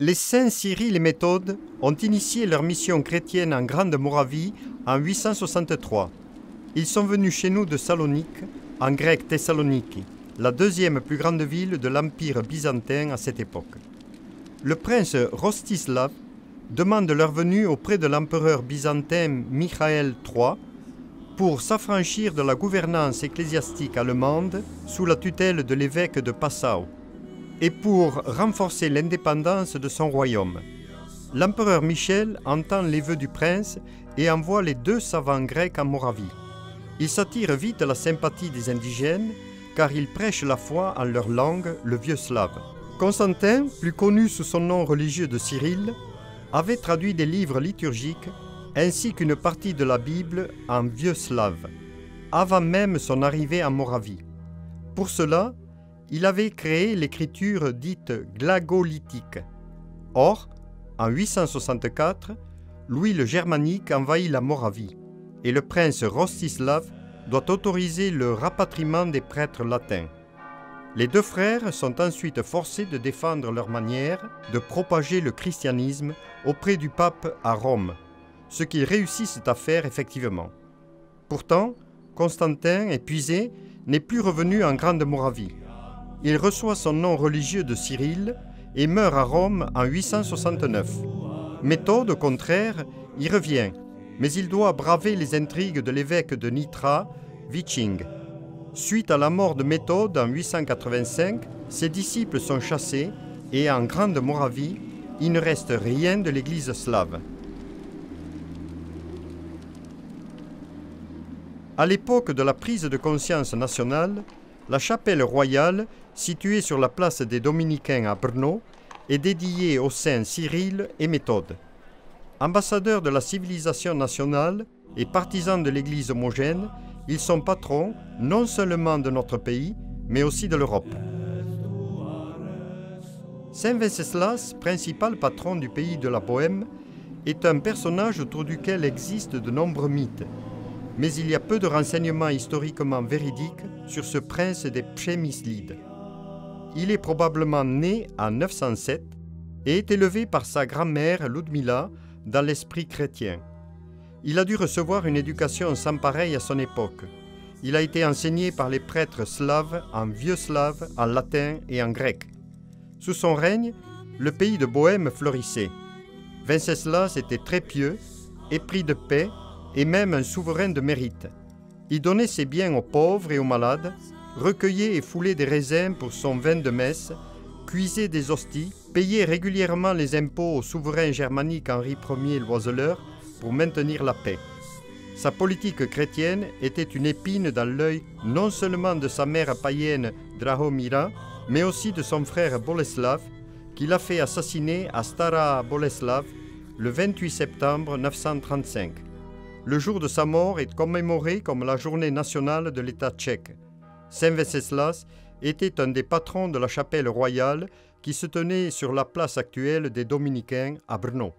Les saints Cyril et Méthode ont initié leur mission chrétienne en Grande Moravie en 863. Ils sont venus chez nous de Salonique, en grec Thessaloniki, la deuxième plus grande ville de l'Empire byzantin à cette époque. Le prince Rostislav demande leur venue auprès de l'empereur byzantin Michael III pour s'affranchir de la gouvernance ecclésiastique allemande sous la tutelle de l'évêque de Passau et pour renforcer l'indépendance de son royaume. L'empereur Michel entend les vœux du prince et envoie les deux savants grecs en Moravie. Il s'attire vite la sympathie des indigènes car ils prêchent la foi en leur langue, le vieux slave. Constantin, plus connu sous son nom religieux de Cyril, avait traduit des livres liturgiques ainsi qu'une partie de la Bible en vieux slave, avant même son arrivée en Moravie. Pour cela, il avait créé l'écriture dite glagolitique. Or, en 864, Louis le Germanique envahit la Moravie et le prince Rostislav doit autoriser le rapatriement des prêtres latins. Les deux frères sont ensuite forcés de défendre leur manière de propager le christianisme auprès du pape à Rome, ce qu'ils réussissent à faire effectivement. Pourtant, Constantin, épuisé, n'est plus revenu en Grande Moravie. Il reçoit son nom religieux de Cyril et meurt à Rome en 869. Méthode, au contraire, y revient, mais il doit braver les intrigues de l'évêque de Nitra, Viching. Suite à la mort de Méthode en 885, ses disciples sont chassés et en Grande Moravie, il ne reste rien de l'église slave. À l'époque de la prise de conscience nationale, la chapelle royale, située sur la place des Dominicains à Brno, est dédiée aux saints Cyril et Méthode. Ambassadeurs de la civilisation nationale et partisans de l'Église homogène, ils sont patrons non seulement de notre pays, mais aussi de l'Europe. Saint Venceslas, principal patron du pays de la Bohême, est un personnage autour duquel existent de nombreux mythes. Mais il y a peu de renseignements historiquement véridiques sur ce prince des Przemyslides. Il est probablement né en 907 et est élevé par sa grand-mère Ludmila dans l'esprit chrétien. Il a dû recevoir une éducation sans pareille à son époque. Il a été enseigné par les prêtres slaves en vieux slave, en latin et en grec. Sous son règne, le pays de Bohême florissait. Venceslas était très pieux, épris de paix et même un souverain de mérite. Il donnait ses biens aux pauvres et aux malades, recueillait et foulait des raisins pour son vin de messe, cuisait des hosties, payait régulièrement les impôts au souverain germanique Henri Ier l'Oiseleur pour maintenir la paix. Sa politique chrétienne était une épine dans l'œil non seulement de sa mère païenne Drahomira, mais aussi de son frère Boleslav, qui l'a fait assassiner à Stara Boleslav le 28 septembre 935. Le jour de sa mort est commémoré comme la journée nationale de l'État tchèque. Saint Venceslas était un des patrons de la chapelle royale qui se tenait sur la place actuelle des Dominicains à Brno.